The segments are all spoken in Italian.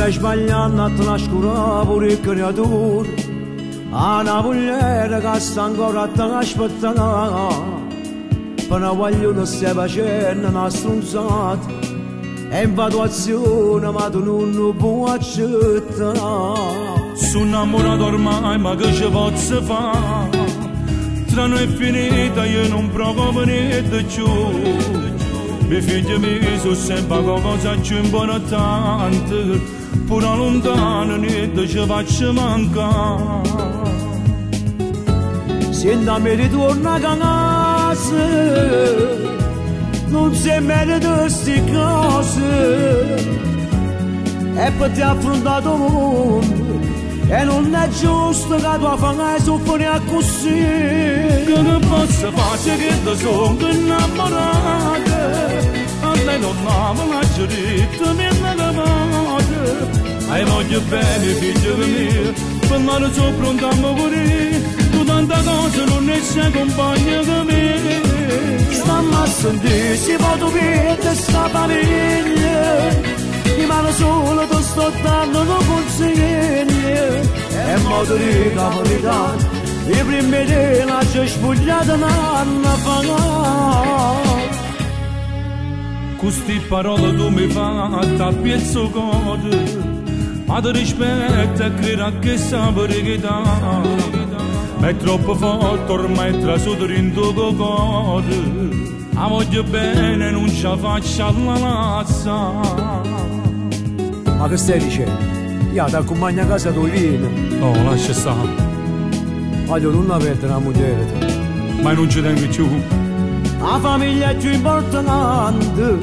stai sbagliando a trascurare pure il creatore, a una mogliere che sta ancora a te aspettare, per una voglio stai facendo una stronzata, è infatuazione ma tu non lo puoi accettare. Sono innamorato ormai ma che ci posso fare? Tra noi è finita io non provo niente più. I figli miei sono sempre qualcosa più importante, pure lontano niente ci faccio mancare. Senta mi ritorna a casa, non si merita queste cose, e per ti affrontato il mondo, e non è giusto che tu fai soffrire così. Che posso fare che ti sono innamorato, a lei non mi lascio detto, mi innamorate. Hai voglio bene figlio mio, per me non sono pronto a morire, tu tanta cosa non ne sei compagna di me. Stamma a sentire, si può trovare questa famiglia, di mano solo ti sto dando un consiglio, e modo di capolità, i primi di la c'è spugliata un anno fa. Queste parole tu mi fai a piezzo cuore, ma ti rispetto e credo che saprei che dà. Ma è troppo forte ormai è trasuto in tuo cuore, la voglio bene non ce la faccio alla lazza. Ma che stai dicendo? Io ti accompagno a casa dove vieni. No, lascia stare. Voglio non perdere la moglie. Ma non ci tengo più. La famiglia è più importante,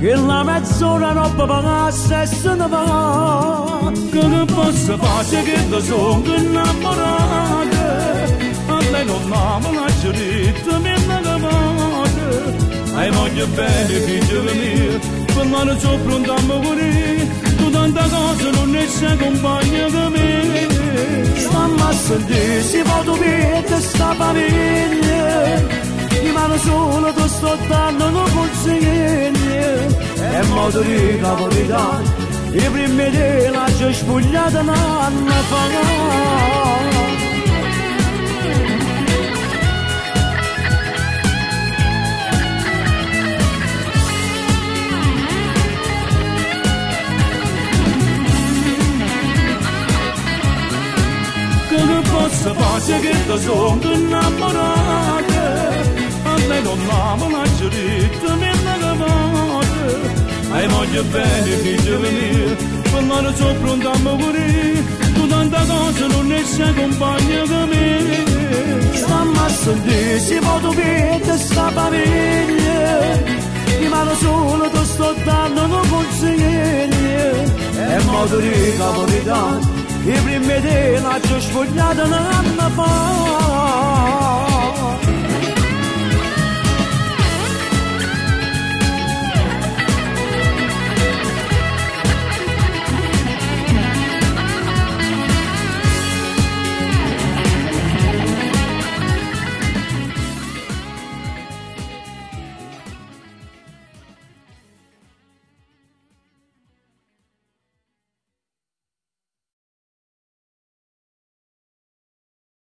che la mezz'ora non può pagare se se ne va. Che posso fare che ti sono innamorato, a lei non mi lascio detto, mi innamorate. Hai voglio bene figlio mio, per me non sono pronto a morire, tu tanta cosa non ne sei compagna di me. Stamma a sentire, si può trovare questa famiglia, di mano solo ti sto dando un consiglio, è modo di capolità, i primi di la c'è spugliata un anno fa. Che posso fare che ti sono innamorato, a lei non mi lascio detto, mi innamorate. Hai voglio bene figlio mio, per me non sono pronto a morire, tu tanta cosa non ne sei compagna di me. Stamma a sentire, si può trovare questa famiglia, di mano solo ti sto dando un consiglio, è modo di capolità, i primi di la c'è sfogliata un anno fa.